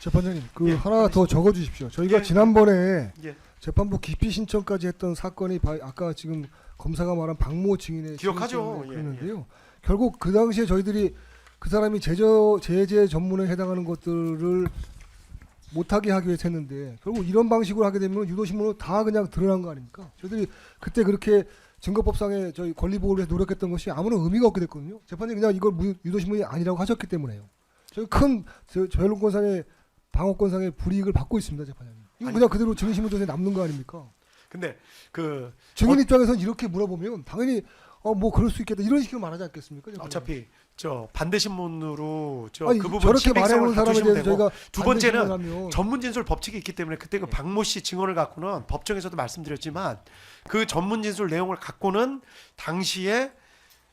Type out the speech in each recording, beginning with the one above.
재판장님, 예, 하나 더 적어주십시오. 저희가 예, 지난번에 예. 재판부 기피 신청까지 했던 사건이 아까 지금 검사가 말한 박모 증인의 기억하죠. 그랬는데요. 결국 그 당시에 저희들이 그 사람이 제재 전문에 해당하는 것들을 못하게 하기 위해서 했는데 결국 이런 방식으로 하게 되면 유도신문으로 다 그냥 드러난 거 아닙니까? 저희들이 그때 그렇게 증거법상의 저희 권리 보호를 위해서 노력했던 것이 아무런 의미가 없게 됐거든요. 재판장이 그냥 이걸 유도신문이 아니라고 하셨기 때문에요. 저희 큰 변론권상의 방어권상의 불이익을 받고 있습니다, 재판장님. 이거 그냥 그대로 증인신문조서에 남는 거 아닙니까? 근데 증인 입장에서는 이렇게 물어보면 당연히 뭐 그럴 수 있겠다 이런 식으로 말하지 않겠습니까? 재판장님? 어차피 저 반대 신문으로 아니, 그 부분 저렇게 신빙성을 말해놓은 사람에 갖추시면 대해서 되고, 저희가 두 반대 번째는 신문하면 전문 진술 법칙이 있기 때문에 그때 그 박모 씨 증언을 갖고는 법정에서도 말씀드렸지만 그 전문 진술 내용을 갖고는 당시에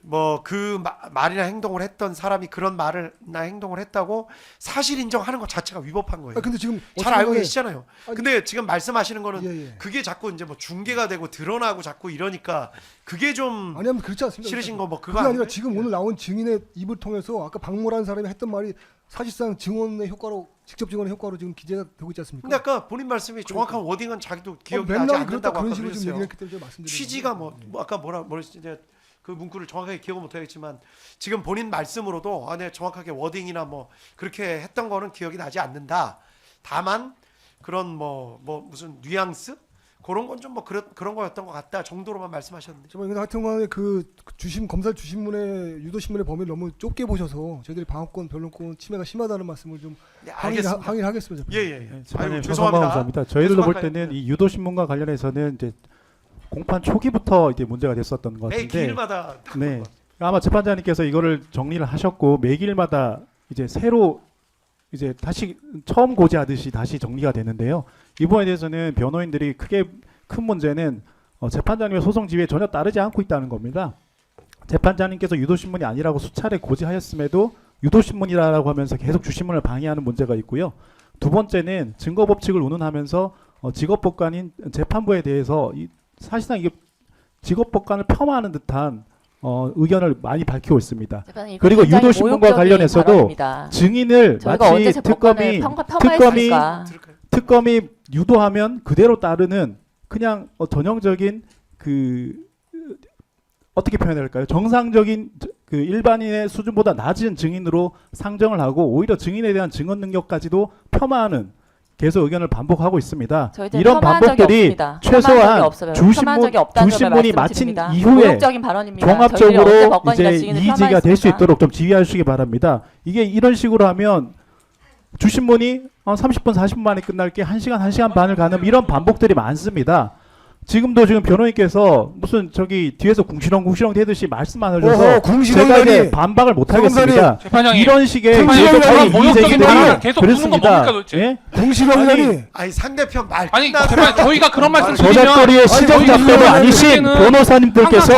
뭐 그 말이나 행동을 했던 사람이 그런 말을나 행동을 했다고 사실 인정하는 것 자체가 위법한 거예요. 근데 지금 잘 알고 계시잖아요. 아니, 근데 지금 말씀하시는 거는 예. 그게 자꾸 이제 뭐 중계가 되고 드러나고 자꾸 이러니까 그게 좀 아니면 그렇지 않습니다. 싫으신 거 뭐 그거 그게 아니라 아니에요? 지금 오늘 나온 증인의 입을 통해서 아까 박모라는 사람이 했던 말이 사실상 증언의 효과로 직접 증언의 효과로 지금 기재가 되고 있지 않습니까? 근데 아까 본인 말씀이 정확한 워딩은 자기도 기억이 나지 맨날 않는다고 그런 아까 식으로 지금 그랬어요. 얘기했기 때문에 제가 말씀드리는 취지가 거예요. 뭐 아까 뭐라 이제 그 문구를 정확하게 기억은 못하겠지만 지금 본인 말씀으로도 네, 정확하게 워딩이나 뭐 그렇게 했던 거는 기억이 나지 않는다. 다만 그런 뭐 무슨 뉘앙스 그런 건 좀 뭐 그런 거였던 것 같다 정도로만 말씀하셨는데. 정말 하여튼간에 검사 주신문의 유도신문의 범위를 너무 좁게 보셔서 저희들이 방어권, 변론권 침해가 심하다는 말씀을 좀 네, 알겠습니다. 항의를 하겠습니다. 예예. 재판장님, 죄송합니다. 감사합니다. 저희들도 볼 죄송할까요? 때는 이 유도신문과 관련해서는 이제 공판 초기부터 이제 문제가 됐었던 것 매 같은데, 기일마다 네, 아마 재판장님께서 이거를 정리를 하셨고 매길마다 이제 새로 이제 다시 처음 고지하듯이 다시 정리가 되는데요. 이 부분에 대해서는 변호인들이 큰 문제는 재판장님의 소송 지위에 전혀 따르지 않고 있다는 겁니다. 재판장님께서 유도신문이 아니라고 수차례 고지하였음에도 유도신문이라고 하면서 계속 주신문을 방해하는 문제가 있고요. 두 번째는 증거법칙을 운운하면서 직업법관인 재판부에 대해서 사실상 이게 직업법관을 폄하하는 듯한 의견을 많이 밝히고 있습니다. 그리고 유도신문과 관련해서도 발언입니다. 증인을 마치 특검이 유도하면 그대로 따르는 그냥 전형적인 어떻게 표현해야 할까요? 정상적인 그 일반인의 수준보다 낮은 증인으로 상정을 하고 오히려 증인에 대한 증언 능력까지도 폄하하는 계속 의견을 반복하고 있습니다. 이런 반복들이 최소한 주신문이 마친 이후에 종합적으로 이제 이의제기가 될 수 있도록 좀 지휘해 주시기 바랍니다. 이게 이런 식으로 하면 주신문이 30분 40분 만에 끝날 게 1시간 반을 가는 이런 반복들이 많습니다. 지금 변호인께서 무슨 뒤에서 궁시렁 대듯이 말씀 안 하셔서 제가 이제 반박을 못 하겠습니다. 이런 식의 이의제기들이 그렇습니다. 예? 궁시렁이라니 아니 상대편 말 아니 끝나고 제발 저희가 그런 말씀 저작거리의 시정작가도 아니신 변호사님들께서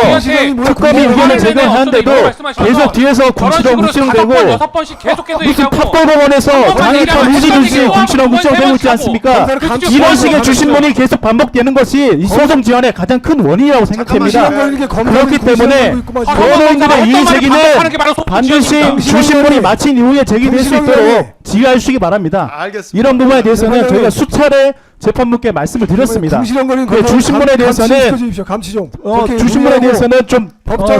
특검이 의견을 제기하는데도 계속 뒤에서 궁시렁대고 무슨 탑법원에서 장애판 우지듯이 궁시렁대고 있지 않습니까? 이런 식의 주신문이 계속 반복되는 것이 소송 지연의 가장 큰 원인이라고 생각됩니다. 그렇기 때문에 변호인들의 이의 제기는 반드시 주신문이 마친 이후에 제기될 수 있도록 지휘해 주시기 바랍니다. 알겠습니다. 이런 부분에 대해서는 저희가 수차례 재판부께 말씀을 드렸습니다. 주신문에 대해서는 주신문에 대해서는 좀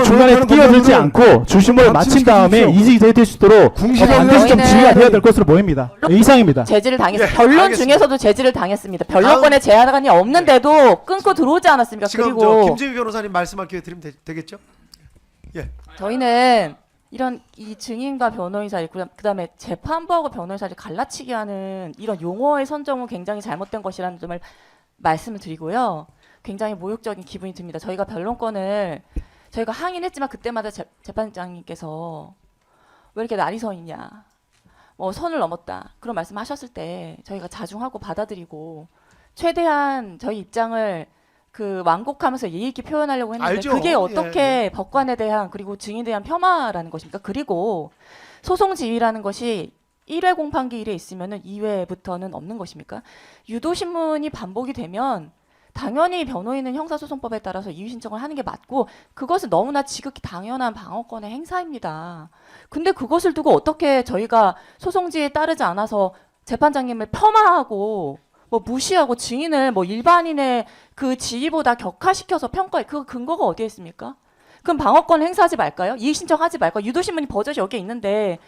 중간에 끼어들지 않고 주신문을 마친 다음에 이의제기될 수 있도록 반드시 좀 지휘가 되어야 될 것으로 보입니다. 이상입니다. 제지를 당했습니다. 예, 변론 알겠습니다. 중에서도 제지를 당했습니다. 변론권에 제한이 없는데도 끊고 들어오지 않았습니까? 지금 그리고 김재규 변호사님 말씀할 기회 드리면 되겠죠? 예. 저희는 이런 이 증인과 변호인 사이 그다음에 재판부하고 변호인 사이를 갈라치게 하는 이런 용어의 선정은 굉장히 잘못된 것이라는 점을 말씀을 드리고요. 굉장히 모욕적인 기분이 듭니다. 저희가 변론권을 저희가 항의는 했지만 그때마다 재판장님께서 왜 이렇게 날이 서 있냐, 뭐 선을 넘었다 그런 말씀하셨을 때 저희가 자중하고 받아들이고 최대한 저희 입장을 완곡하면서 예의 있게 표현하려고 했는데 알죠. 그게 어떻게 예. 법관에 대한 그리고 증인에 대한 폄하라는 것입니까? 그리고 소송 지휘라는 것이 1회 공판기 1회 있으면은 2회부터는 없는 것입니까? 유도신문이 반복이 되면 당연히 변호인은 형사소송법에 따라서 이의 신청을 하는 게 맞고 그것은 너무나 지극히 당연한 방어권의 행사입니다. 근데 그것을 두고 어떻게 저희가 소송지에 따르지 않아서 재판장님을 폄하하고 뭐 무시하고 증인을 뭐 일반인의 그 지위보다 격하시켜서 평가해. 그 근거가 어디에 있습니까? 그럼 방어권 행사하지 말까요? 이의 신청하지 말까요? 유도신문이 버젓이 여기에 있는데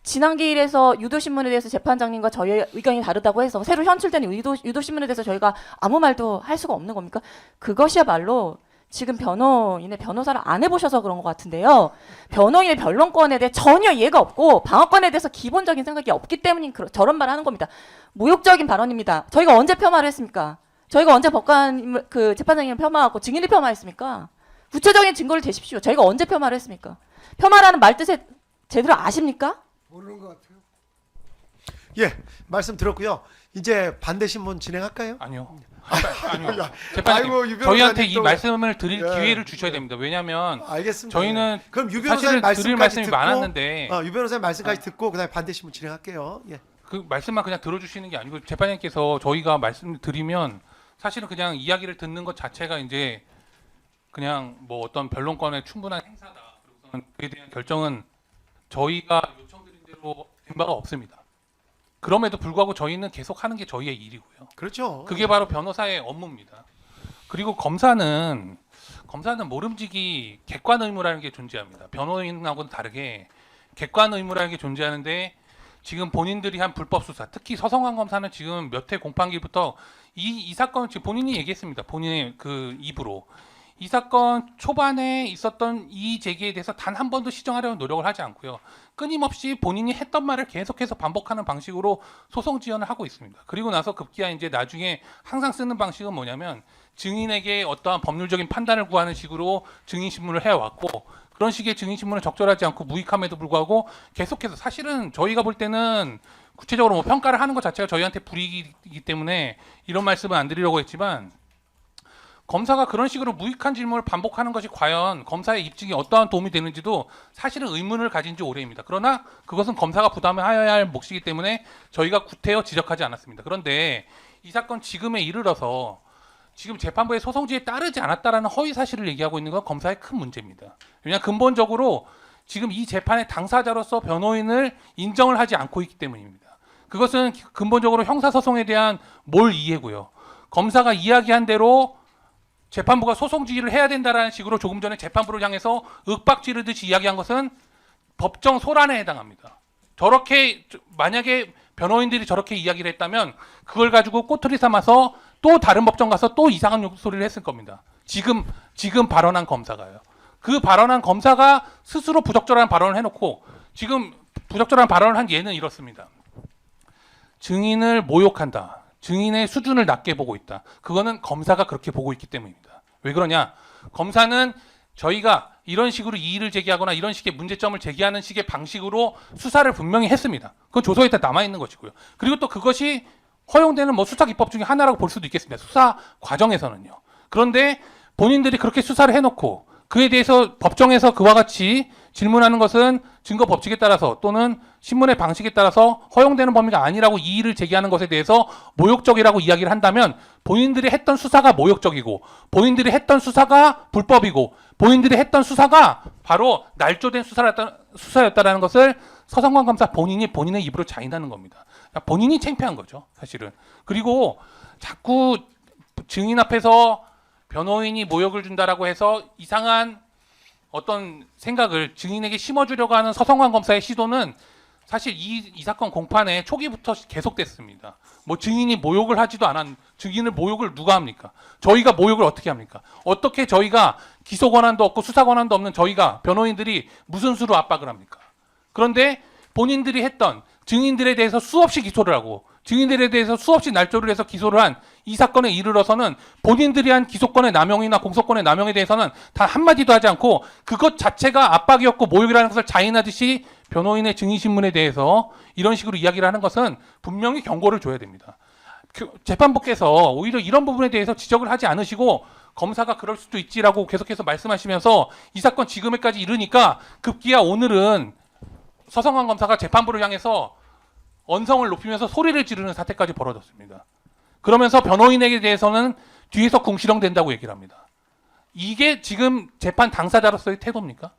지난 기일에서 유도신문에 대해서 재판장님과 저희의 의견이 다르다고 해서 새로 현출된 유도신문에 대해서 저희가 아무 말도 할 수가 없는 겁니까? 그것이야말로 지금 변호인의 변호사를 안 해보셔서 그런 것 같은데요. 변호인의 변론권에 대해 전혀 이해가 없고 방어권에 대해서 기본적인 생각이 없기 때문에 저런 말을 하는 겁니다. 모욕적인 발언입니다. 저희가 언제 폄하를 했습니까? 저희가 언제 법관 그 재판장님을 폄하하고 증인을 폄하했습니까? 구체적인 증거를 대십시오. 저희가 언제 폄하를 했습니까? 폄하라는 말 뜻에 제대로 아십니까? 모르는 것 같아요. 예, 말씀 들었고요. 이제 반대 신문 진행할까요? 아니요. 아니요. 재판장님, 아이고, 유 저희한테 변호사님 이 또- 말씀을 드릴 예. 기회를 주셔야 됩니다. 왜냐하면 알겠습니다. 저희는 그럼 유 사실은 변호사님 드릴 말씀까지 말씀이 듣고 많았는데 유 변호사님 말씀까지 듣고 그다음에 반대 신문 진행할게요. 예. 그 말씀만 그냥 들어주시는 게 아니고 재판장님께서 저희가 말씀드리면 사실은 그냥 이야기를 듣는 것 자체가 이제 그냥 뭐 어떤 변론권의 충분한 행사다. 그리고서는 그에 대한 결정은 저희가 요청드린 대로 된 바가 없습니다. 그럼에도 불구하고 저희는 계속 하는 게 저희의 일이고요. 그렇죠. 그게 바로 변호사의 업무입니다. 그리고 검사는 모름지기 객관 의무라는 게 존재합니다. 변호인하고는 다르게 객관 의무라는 게 존재하는데 지금 본인들이 한 불법 수사, 특히 서성환 검사는 지금 몇 회 공판기부터 이 사건을 지금 본인이 얘기했습니다. 본인의 그 입으로. 이 사건 초반에 있었던 이의 제기에 대해서 단 한 번도 시정하려는 노력을 하지 않고요. 끊임없이 본인이 했던 말을 계속해서 반복하는 방식으로 소송 지원을 하고 있습니다. 그리고 나서 급기야 이제 나중에 항상 쓰는 방식은 뭐냐면 증인에게 어떠한 법률적인 판단을 구하는 식으로 증인 신문을 해왔고 그런 식의 증인 신문을 적절하지 않고 무익함에도 불구하고 계속해서 사실은 저희가 볼 때는 구체적으로 뭐 평가를 하는 것 자체가 저희한테 불이익이기 때문에 이런 말씀은 안 드리려고 했지만 검사가 그런 식으로 무익한 질문을 반복하는 것이 과연 검사의 입증에 어떠한 도움이 되는지도 사실은 의문을 가진 지 오래입니다. 그러나 그것은 검사가 부담해야 할 몫이기 때문에 저희가 구태여 지적하지 않았습니다. 그런데 이 사건 지금에 이르러서 지금 재판부의 소송지에 따르지 않았다라는 허위 사실을 얘기하고 있는 건 검사의 큰 문제입니다. 왜냐하면 근본적으로 지금 이 재판의 당사자로서 변호인을 인정을 하지 않고 있기 때문입니다. 그것은 근본적으로 형사소송에 대한 몰 이해고요. 검사가 이야기한 대로 재판부가 소송 지휘를 해야 된다라는 식으로 조금 전에 재판부를 향해서 윽박 지르듯이 이야기한 것은 법정 소란에 해당합니다. 저렇게 만약에 변호인들이 저렇게 이야기를 했다면 그걸 가지고 꼬투리 삼아서 또 다른 법정 가서 또 이상한 소리를 했을 겁니다. 지금 발언한 검사가요. 그 발언한 검사가 스스로 부적절한 발언을 해놓고 지금 부적절한 발언을 한 예는 이렇습니다. 증인을 모욕한다. 증인의 수준을 낮게 보고 있다. 그거는 검사가 그렇게 보고 있기 때문입니다. 왜 그러냐? 검사는 저희가 이런 식으로 이의를 제기하거나 이런 식의 문제점을 제기하는 식의 방식으로 수사를 분명히 했습니다. 그건 조서에 다 남아 있는 것이고요. 그리고 또 그것이 허용되는 뭐 수사 기법 중에 하나라고 볼 수도 있겠습니다. 수사 과정에서는요. 그런데 본인들이 그렇게 수사를 해놓고 그에 대해서 법정에서 그와 같이 질문하는 것은 증거 법칙에 따라서 또는 신문의 방식에 따라서 허용되는 범위가 아니라고 이의를 제기하는 것에 대해서 모욕적이라고 이야기를 한다면 본인들이 했던 수사가 모욕적이고 본인들이 했던 수사가 불법이고 본인들이 했던 수사가 바로 날조된 수사였다라는 것을 서성관 검사 본인의 입으로 자인하는 겁니다. 본인이 창피한 거죠, 사실은. 그리고 자꾸 증인 앞에서 변호인이 모욕을 준다라고 해서 이상한 어떤 생각을 증인에게 심어주려고 하는 서성환 검사의 시도는 사실 이 사건 공판에 초기부터 계속됐습니다. 뭐 증인이 모욕을 하지도 증인을 모욕을 누가 합니까? 저희가 모욕을 어떻게 합니까? 어떻게 저희가 기소 권한도 없고 수사 권한도 없는 저희가 변호인들이 무슨 수로 압박을 합니까? 그런데 본인들이 했던 증인들에 대해서 수없이 기소를 하고 증인들에 대해서 수없이 날조를 해서 기소를 한 이 사건에 이르러서는 본인들이 한 기소권의 남용이나 공소권의 남용에 대해서는 단 한마디도 하지 않고 그것 자체가 압박이었고 모욕이라는 것을 자인하듯이 변호인의 증인신문에 대해서 이런 식으로 이야기를 하는 것은 분명히 경고를 줘야 됩니다. 재판부께서 오히려 이런 부분에 대해서 지적을 하지 않으시고 검사가 그럴 수도 있지라고 계속해서 말씀하시면서 이 사건 지금에까지 이르니까 급기야 오늘은 서성환 검사가 재판부를 향해서 언성을 높이면서 소리를 지르는 사태까지 벌어졌습니다. 그러면서 변호인에게 대해서는 뒤에서 궁시렁댄다고 얘기를 합니다. 이게 지금 재판 당사자로서의 태도입니까?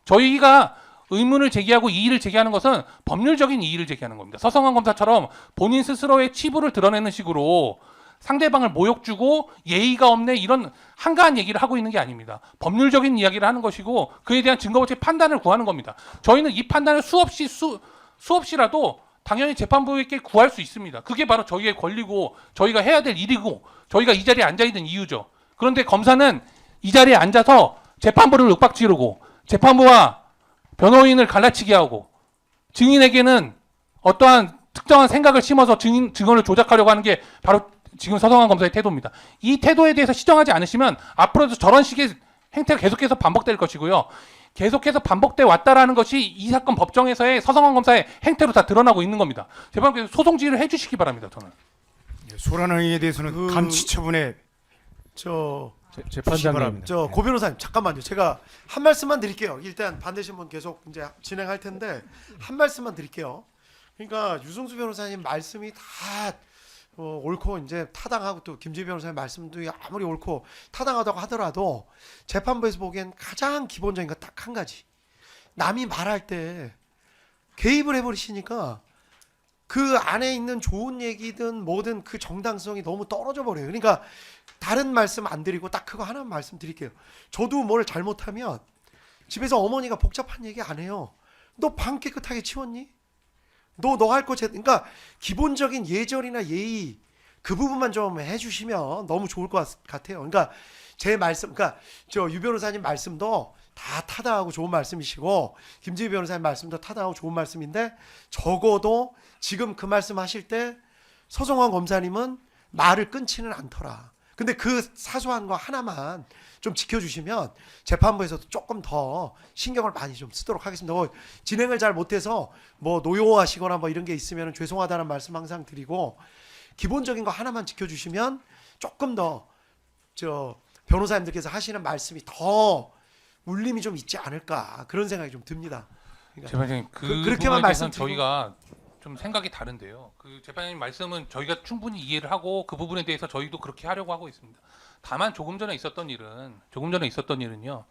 저희가 의문을 제기하고 이의를 제기하는 것은 법률적인 이의를 제기하는 겁니다. 서성환 검사처럼 본인 스스로의 치부를 드러내는 식으로 상대방을 모욕 주고 예의가 없네 이런 한가한 얘기를 하고 있는 게 아닙니다. 법률적인 이야기를 하는 것이고 그에 대한 증거법적 판단을 구하는 겁니다. 저희는 이 판단을 수없이라도 당연히 재판부에게 구할 수 있습니다. 그게 바로 저희의 권리고 저희가 해야 될 일이고 저희가 이 자리에 앉아 있는 이유죠. 그런데 검사는 이 자리에 앉아서 재판부를 윽박지르고 재판부와 변호인을 갈라치게 하고 증인에게는 어떠한 특정한 생각을 심어서 증언을 조작하려고 하는 게 바로 지금 서성환 검사의 태도입니다. 이 태도에 대해서 시정하지 않으시면 앞으로도 저런 식의 행태가 계속해서 반복될 것이고요. 계속해서 반복돼 왔다라는 것이 이 사건 법정에서의 서성환 검사의 행태로 다 드러나고 있는 겁니다. 재판부에서 소송 지휘를 해주시기 바랍니다. 저는. 소란한 행위에 대해서는 감치 처분에 재판장님. 고 변호사님 잠깐만요. 제가 한 말씀만 드릴게요. 일단 반대신 분 계속 이제 진행할 텐데 한 말씀만 드릴게요. 그러니까 유승수 변호사님 말씀이 다 옳고 이제 타당하고 또 김지희 변호사님 말씀도 아무리 옳고 타당하다고 하더라도 재판부에서 보기엔 가장 기본적인 거 딱 한 가지. 남이 말할 때 개입을 해버리시니까 그 안에 있는 좋은 얘기든 뭐든 그 정당성이 너무 떨어져 버려요. 그러니까 다른 말씀 안 드리고 딱 그거 하나만 말씀드릴게요. 저도 뭘 잘못하면 집에서 어머니가 복잡한 얘기 안 해요. 너 방 깨끗하게 치웠니? 너 할 거 그러니까 기본적인 예절이나 예의 그 부분만 좀 해주시면 너무 좋을 것 같아요. 그러니까 제 말씀, 그러니까 저 유 변호사님 말씀도 다 타당하고 좋은 말씀이시고 김지희 변호사님 말씀도 타당하고 좋은 말씀인데 적어도 지금 그 말씀하실 때 서성환 검사님은 말을 끊지는 않더라. 근데 그 사소한 거 하나만 좀 지켜주시면 재판부에서도 조금 더 신경을 많이 좀 쓰도록 하겠습니다. 진행을 잘 못해서 뭐 노여워하시거나 뭐 이런 게 있으면 죄송하다는 말씀 항상 드리고 기본적인 거 하나만 지켜주시면 조금 더 변호사님들께서 하시는 말씀이 더 울림이 좀 있지 않을까 그런 생각이 좀 듭니다. 그러니까 재판장님 그렇게만 말씀 말씀드리고 저희가 좀 생각이 다른데요. 그 재판장님 말씀은 저희가 충분히 이해를 하고 그 부분에 대해서 저희도 그렇게 하려고 하고 있습니다. 다만 조금 전에 있었던 일은요.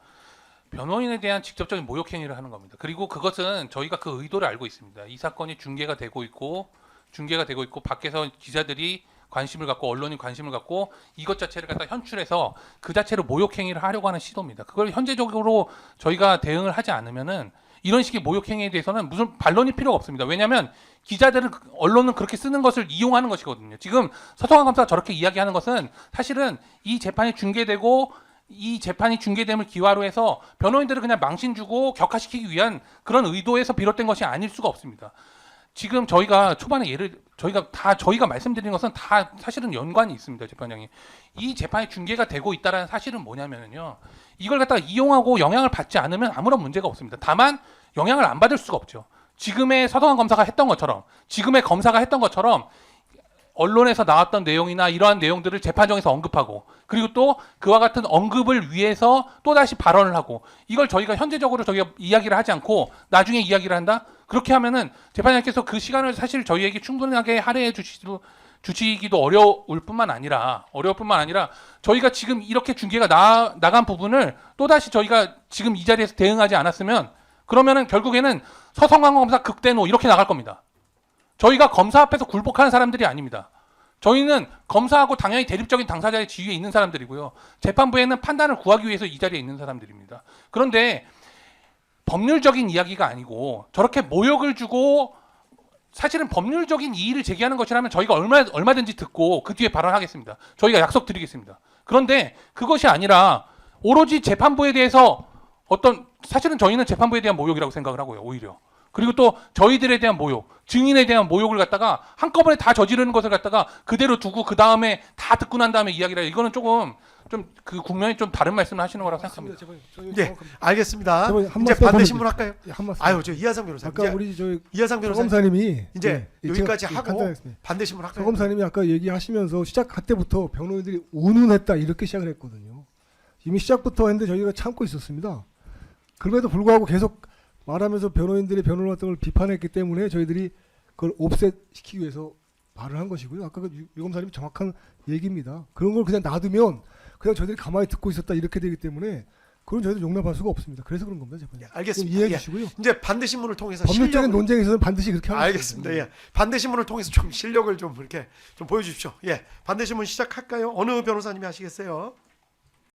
변호인에 대한 직접적인 모욕 행위를 하는 겁니다. 그리고 그것은 저희가 그 의도를 알고 있습니다. 이 사건이 중계가 되고 있고 밖에서 기자들이 관심을 갖고 언론이 관심을 갖고 이것 자체를 갖다 현출해서 그 자체로 모욕 행위를 하려고 하는 시도입니다. 그걸 현재적으로 저희가 대응을 하지 않으면은 이런 식의 모욕 행위에 대해서는 무슨 반론이 필요가 없습니다. 왜냐하면 기자들은 언론은 그렇게 쓰는 것을 이용하는 것이거든요. 지금 서성환 검사가 저렇게 이야기하는 것은 사실은 이 재판이 중계되고 이 재판이 중계됨을 기화로 해서 변호인들을 그냥 망신 주고 격화시키기 위한 그런 의도에서 비롯된 것이 아닐 수가 없습니다. 지금 저희가 초반에 저희가 말씀드리는 것은 다 사실은 연관이 있습니다, 재판장님. 이 재판이 중계가 되고 있다라는 사실은 뭐냐면요. 이걸 갖다가 이용하고 영향을 받지 않으면 아무런 문제가 없습니다. 다만 영향을 안 받을 수가 없죠. 지금의 서성환 검사가 했던 것처럼, 지금의 검사가 했던 것처럼 언론에서 나왔던 내용이나 이러한 내용들을 재판정에서 언급하고 그리고 또 그와 같은 언급을 위해서 또다시 발언을 하고 이걸 저희가 현재적으로 저희가 이야기를 하지 않고 나중에 이야기를 한다? 그렇게 하면은 재판장께서 그 시간을 사실 저희에게 충분하게 할애해 주시기도 어려울 뿐만 아니라 저희가 지금 이렇게 중계가 나간 부분을 또다시 저희가 지금 이 자리에서 대응하지 않았으면 그러면은 결국에는 서성환 검사 극대노 이렇게 나갈 겁니다. 저희가 검사 앞에서 굴복하는 사람들이 아닙니다. 저희는 검사하고 당연히 대립적인 당사자의 지위에 있는 사람들이고요. 재판부에는 판단을 구하기 위해서 이 자리에 있는 사람들입니다. 그런데 법률적인 이야기가 아니고 저렇게 모욕을 주고 사실은 법률적인 이의를 제기하는 것이라면 저희가 얼마든지 듣고 그 뒤에 발언하겠습니다. 저희가 약속드리겠습니다. 그런데 그것이 아니라 오로지 재판부에 대해서 사실은 저희는 재판부에 대한 모욕이라고 생각을 하고요. 오히려. 그리고 또 저희들에 대한 모욕, 증인에 대한 모욕을 갖다가 한꺼번에 다 저지르는 것을 갖다가 그대로 두고 그 다음에 다 듣고 난 다음에 이야기를 해요. 이거는 조금 좀 그 국면이 좀 다른 말씀을 하시는 거라고 생각합니다. 네, 알겠습니다. 한 이제 말씀 반대 신문 할까요? 예, 한 말씀. 아유, 저 이하상 변호사. 아까 우리 이하상 변호사 검사님이 이제 여기까지 제가 하고 간단하겠습니다. 반대 신문 할까요? 검사님이 아까 얘기하시면서 시작할 때부터 변호인들이 운운했다 이렇게 시작을 했거든요. 이미 시작부터 했는데 저희가 참고 있었습니다. 그럼에도 불구하고 계속 말하면서 변호인들의 변론 같은 걸 비판했기 때문에 저희들이 그걸 옵셋시키기 위해서 말을 한 것이고요. 아까 유 검사님이 정확한 얘기입니다. 그런 걸 그냥 놔두면 그냥 저희들이 가만히 듣고 있었다 이렇게 되기 때문에 그건 저희도 용납할 수가 없습니다. 그래서 그런 겁니다, 재판장. 알겠습니다. 이해해 예. 주시고요. 이제 반대신문을 통해서 법률적인 실력을 논쟁에서는 반드시 그렇게 하겠습니다. 알겠습니다. 예. 반대신문을 통해서 좀 실력을 좀 이렇게 좀 보여주십시오. 예. 반대신문 시작할까요? 어느 변호사님이 하시겠어요?